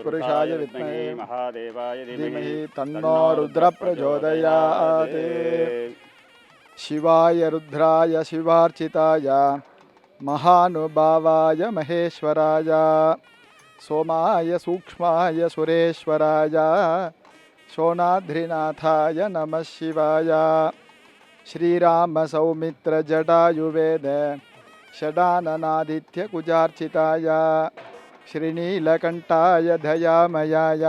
तत्पुरुषाय विद्महे महादेवाय धीमहि तन्नो रुद्रः प्रचोदयात्। शिवाय रुद्राय शिवार्चिताय महानुभावाय महेश्वराय सोमाय सूक्ष्माय सुरेश्वराय शोणाद्रिनाथाय नमः शिवाय। श्रीराम सौमित्र जटायुवेद षडाननादित्य कुजार्चिताय श्रीनीलकण्ठाय दयामयाय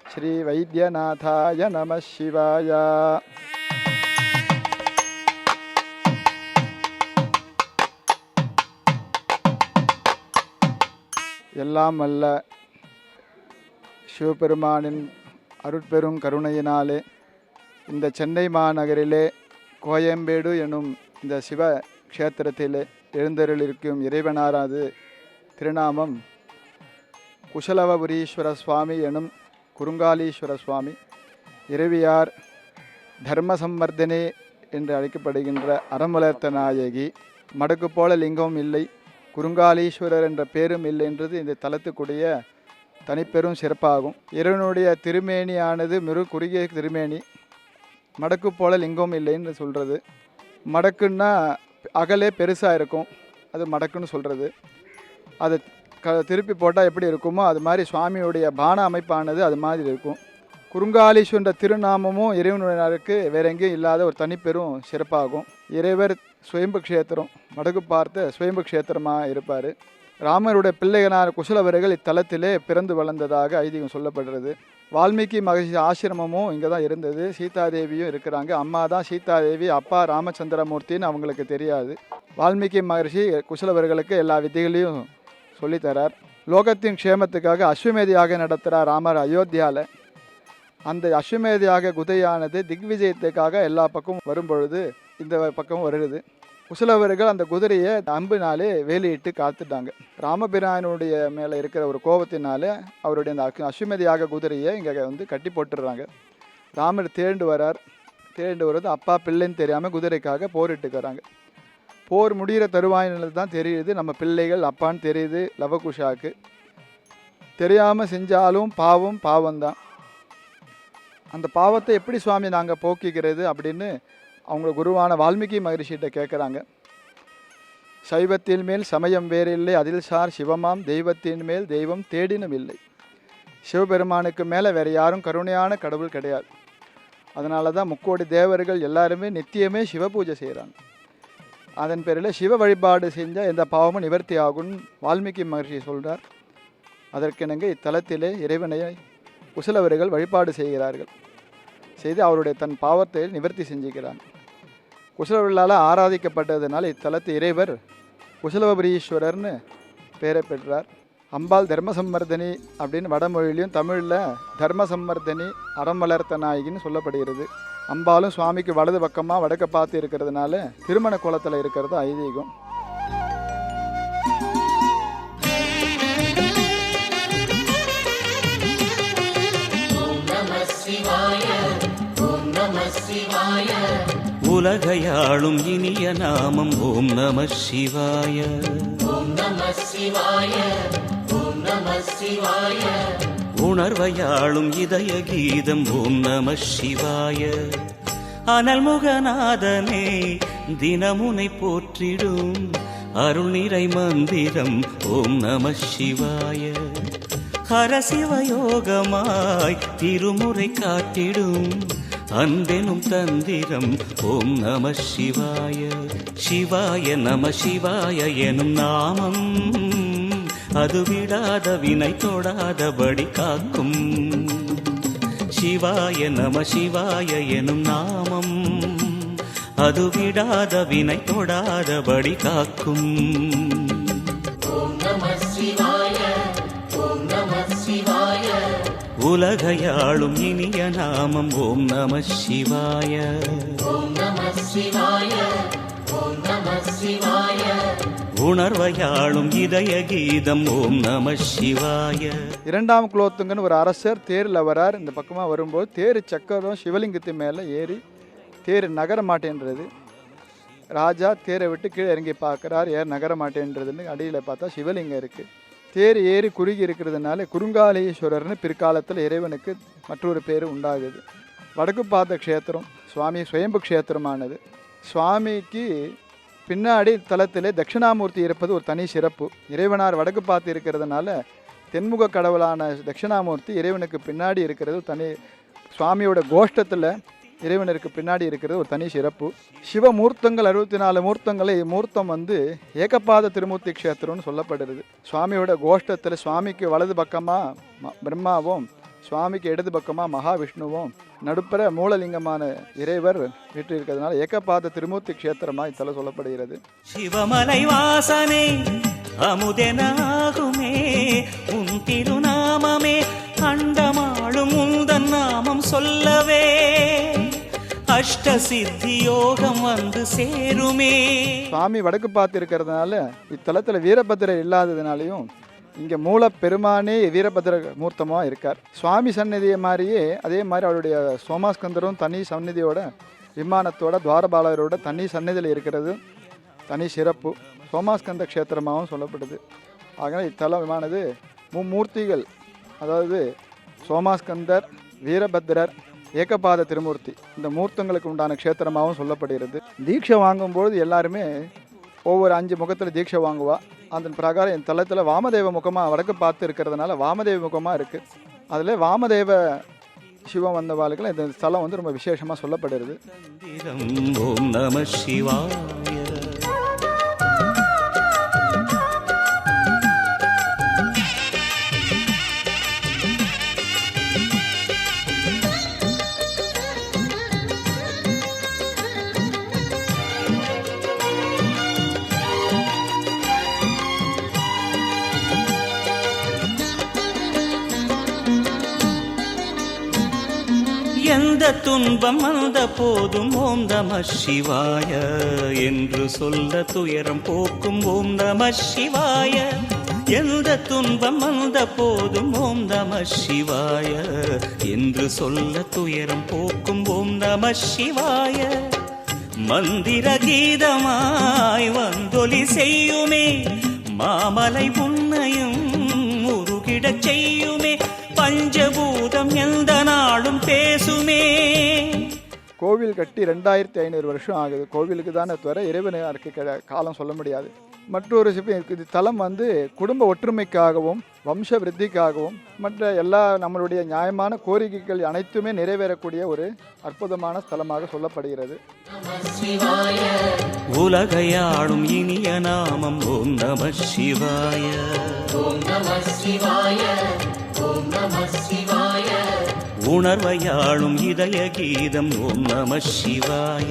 श्रीवैद्यनाथाय नमः शिवाय। எல்லாம் அல்ல சிவபெருமானின் அருட்பெரும் கருணையினாலே இந்த சென்னை மாநகரிலே கோயம்பேடு எனும் இந்த சிவ க்ஷேத்திரத்திலே எழுந்தருளிருக்கும் இறைவனாராது திருநாமம் குஷலவபுரீஸ்வர சுவாமி எனும் குறுங்காலீஸ்வர சுவாமி. இறைவியார் தர்மசம்வர்தனே என்று அழைக்கப்படுகின்ற அறமுலர்த்த நாயகி. மடக்கு போல லிங்கம் இல்லை, குறுங்காலீஸ்வரர் என்ற பேரும் இல்லை என்றது இந்த தலத்துக்குடைய தனிப்பெரும் சிறப்பாகும். இறைவனுடைய திருமேனியானது மிரு குறுகிய திருமேனி. மடக்கு போல லிங்கம் இல்லைன்னு சொல்கிறது. மடக்குன்னா அகலே பெருசாக இருக்கும், அது மடக்குன்னு சொல்கிறது. அதை திருப்பி போட்டால் எப்படி இருக்குமோ அது மாதிரி சுவாமியுடைய பான அமைப்பானது அது மாதிரி இருக்கும். குறுங்காலீஸ்வரன்ற திருநாமமும் இறைவனுக்கு வேற எங்கேயும் இல்லாத ஒரு தனிப்பெரும் சிறப்பாகும். இறைவர் சுயம்பு க்ஷேத்திரம், மடகு பார்த்த சுயம்பு க்ஷேத்திரமாக இருப்பார். ராமருடைய பிள்ளைகளான குசலவர்கள் இத்தலத்திலே பிறந்து வளர்ந்ததாக ஐதீகம் சொல்லப்படுறது. வால்மீகி மகர்ஷி ஆசிரமமும் இங்கே தான் இருந்தது. சீதாதேவியும் இருக்கிறாங்க. அம்மா தான் சீதாதேவி, அப்பா ராமச்சந்திரமூர்த்தின்னு அவங்களுக்கு தெரியாது. வால்மீகி மகர்ஷி குசலவர்களுக்கு எல்லா வித்தைகளையும் சொல்லித்தரார். லோகத்தின் க்ஷேமத்துக்காக அஸ்வமேதியாக நடத்துகிறார் ராமர் அயோத்தியாவில். அந்த அஸ்வமேதியாக குதிரையானது திக்விஜயத்துக்காக எல்லா பக்கமும் வரும்பொழுது இந்த பக்கம் வருது. குசலவர்கள் அந்த குதிரையை அம்பினாலே வேலியிட்டு காத்துட்டாங்க. ராமபிரானுடைய மேலே இருக்கிற ஒரு கோபத்தினாலே அவருடைய அந்த அஸ்வமேதியாக குதிரையை இங்கே கட்டி போட்டுடுறாங்க. ராமர் தேண்டு வரார். தேண்டு வர்றது அப்பா பிள்ளைன்னு தெரியாமல் குதிரைக்காக போரிட்டுக்கிறாங்க. போர் முடிகிற தருவாயினில் தான் தெரியுது நம்ம பிள்ளைகள் அப்பான்னு தெரியுது லவகுஷாவுக்கு. தெரியாமல் செஞ்சாலும் பாவம்தான். அந்த பாவத்தை எப்படி சுவாமி நாங்கள் போக்கிக்கிறது அப்படின்னு அவங்க குருவான வால்மீகி மகரிஷிகிட்ட கேட்குறாங்க. சைவத்தின் மேல் சமயம் வேறில்லை, அதில் சார் சிவமாம் தெய்வத்தின் மேல் தெய்வம் தேடினும் இல்லை. சிவபெருமானுக்கு மேலே வேறு யாரும் கருணையான கடவுள் கிடையாது. அதனால தான் முக்கோடி தேவர்கள் எல்லாருமே நித்தியமே சிவ பூஜை செய்கிறாங்க. அதன் பேரில் சிவ வழிபாடு செஞ்சால் எந்த பாவமும் நிவர்த்தி ஆகும்னு வால்மீகி மகர்ஷி சொல்கிறார். அதற்கிணங்க இத்தலத்திலே இறைவனை குசலவர்கள் வழிபாடு செய்கிறார்கள். செய்து அவருடைய தன் பாவத்தை நிவர்த்தி செஞ்சுக்கிறாங்க. குசலவர்களால் ஆராதிக்கப்பட்டதுனால இத்தலத்து இறைவர் குசலவபுரீஸ்வரர்னு பெயரை பெற்றார். அம்பாள் தர்மசம்வர்தனி அப்படின்னு வடமொழியிலையும் தமிழில் தர்மசம்வர்தனி அறமலர்த்த நாயகின்னு சொல்லப்படுகிறது. அம்பாலும் சுவாமிக்கு வலது பக்கமாக வடக்க பார்த்து இருக்கிறதுனால திருமண கோலத்தில் இருக்கிறது ஐதீகம். உலகையாளும் இனிய நாமம் ஓம் நம சிவாய. உணர்வையாளும் இதய கீதம் ஓம் நம சிவாய. அனல்முகநாதனே தினமுனை போற்றிடும் அருள் நிறை மந்திரம் ஓம் நம சிவாய. ஹரசிவயோகமாய் திருமுறை காட்டிடும் அன்பெனும் தந்திரம் ஓம் நம சிவாய. சிவாய நம சிவாய எனும் நாமம் அது விடாத வினை தொடாதபடி காக்கும். சிவாய நம சிவாய எனும் நாமம் அது விடாத வினை தொடாதபடி காக்கும். உலகையாளும் இனிய நாமம் ஓம் நம சிவாய. உணர்வையாளும் இதய கீதம் ஓம் நம சிவாய. இரண்டாம் குலோத்துங்கன்னு ஒரு அரசர் தேரில் வரார். இந்த பக்கமாக வரும்போது தேர் சக்கரம் சிவலிங்கத்து மேலே ஏறி தேர் நகர மாட்டேன்றது. ராஜா தேரை விட்டு கீழே இறங்கி பார்க்குறார், ஏன் நகர மாட்டேன்றதுன்னு. அடியில் பார்த்தா சிவலிங்கம் இருக்குது. தேர் ஏறி குறுகி இருக்கிறதுனால குறுங்காலீஸ்வரர்னு பிற்காலத்தில் இறைவனுக்கு மற்றொரு பேர் உண்டாகுது. வடக்கு பார்த்த க்ஷேத்திரம் சுவாமி சுயம்பு க்ஷேத்திரமானது. சுவாமிக்கு பின்னாடி தலத்திலே தட்சிணாமூர்த்தி இருப்பது ஒரு தனி சிறப்பு. இறைவனார் வடக்கு பார்த்து இருக்கிறதுனால தென்முக கடவுளான தட்சிணாமூர்த்தி இறைவனுக்கு பின்னாடி இருக்கிறது தனி. சுவாமியோட கோஷ்டத்தில் இறைவனருக்கு பின்னாடி இருக்கிறது ஒரு தனி சிறப்பு. சிவமூர்த்தங்கள் 64 மூர்த்தங்களை மூர்த்தம் ஏகபாத திருமூர்த்தி க்ஷேத்திரம்னு சொல்லப்படுறது. சுவாமியோட கோஷ்டத்தில் சுவாமிக்கு வலது பக்கமாக பிரம்மாவும் சுவாமிக்கு இடது பக்கமாக மகாவிஷ்ணுவும் நடுப்புற மூலலிங்கமான இறைவர் வீட்டு இருக்கிறதுனால ஏகபாத திருமூர்த்தி க்ஷேத்திரமாக இத்தல சொல்லப்படுகிறது. சிவமலை வாசனே அமுதனாகுமே உன் திருநாமமே அண்டமாளும் உந்தன் நாமம் சொல்லவே அஷ்ட சித்தி யோகம் சேருமே. சுவாமி வடக்கு பார்த்து இருக்கிறதுனால இத்தலத்தில் வீரபத்திரர் இல்லாததுனாலையும் இங்கே மூல பெருமானே வீரபத்திர மூர்த்தமாக இருக்கார். சுவாமி சந்நிதியை மாதிரியே அதே மாதிரி அவருடைய சோமாஸ்கந்தரும் தனி சந்நிதியோட விமானத்தோட துவாரபாலரோட தனி சந்நிதியில் இருக்கிறது தனி சிறப்பு. சோமாஸ்கந்த க்ஷேத்திரமாகவும் சொல்லப்படுது. ஆக இத்தலமானது மும்மூர்த்திகள், அதாவது சோமாஸ்கந்தர், வீரபத்திரர், ஏகபாத திருமூர்த்தி, இந்த மூர்த்தங்களுக்கு உண்டான க்ஷேத்திரமாகவும் சொல்லப்படுகிறது. தீட்சை வாங்கும்போது எல்லாருமே ஒவ்வொரு 5 முகத்தில் தீட்சை வாங்குவா. அதன் பிரகாரம் என் தலத்தில் வாமதேவ முகமாக வடக்கு பார்த்து இருக்கிறதுனால வாமதேவ முகமாக இருக்குது. அதில் வாமதேவ சிவம் வந்தவாளுக்கு இந்த ஸ்தலம் ரொம்ப விசேஷமாக சொல்லப்படுறது. ஓம் நம சிவாய. எந்த துன்பம் வந்த போதும் ஓம் நம சிவாய என்று சொல்ல துயரம் போக்கும் ஓம் நம சிவாய. எந்த துன்பம் வந்த போதும் ஓம் நம சிவாய என்று சொல்ல துயரம் போக்கும் ஓம் நம சிவாய. மந்திர கீதமாய் வந்தொலி செய்யுமே மாமலை உன்னையும் உருகிடச் செய்யுமே பஞ்சபூதம் எந்த நாளும் பேசுமே. கோவில் கட்டி 2500 வருஷம் ஆகுது. கோவிலுக்கு தானே தவிர இறைவனுக்கு காலம் சொல்ல முடியாது. மற்றொரு இது தலம் குடும்ப ஒற்றுமைக்காகவும் வம்ச விருத்திக்காகவும் மற்ற எல்லா நம்மளுடைய நியாயமான கோரிக்கைகள் அனைத்துமே நிறைவேறக்கூடிய ஒரு அற்புதமான ஸ்தலமாக சொல்லப்படுகிறது. உலகையாளும் இனிய நாமம் ஓம் நம சிவாய. உணர்வையாளும் இதய கீதம் ஓம் நம சிவாய.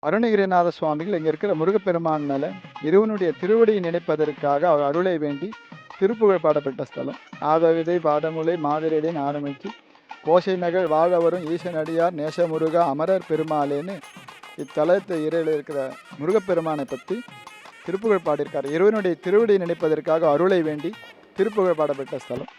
அருணகிரிநாத சுவாமிகள் இங்கே இருக்கிற முருகப்பெருமான் மேலே இறைவனுடைய திருவடியை நினைப்பதற்காக அவர் அருளை வேண்டி திருப்புகழ் பாடப்பட்ட ஸ்தலம். ஆதவிதை பாதமுலை மாதிரியுடன் ஆரம்பித்து கோசை நகர் வாழ வரும் ஈசனடியார் நேசமுருகா அமரர் பெருமாளேன்னு இத்தலத்தை இறையில் இருக்கிற முருகப்பெருமானை பற்றி திருப்புகழ் பாடியிருக்கார். இறைவனுடைய திருவடியை நினைப்பதற்காக அருளை வேண்டி திருப்புகழ் பாடப்பட்ட ஸ்தலம்.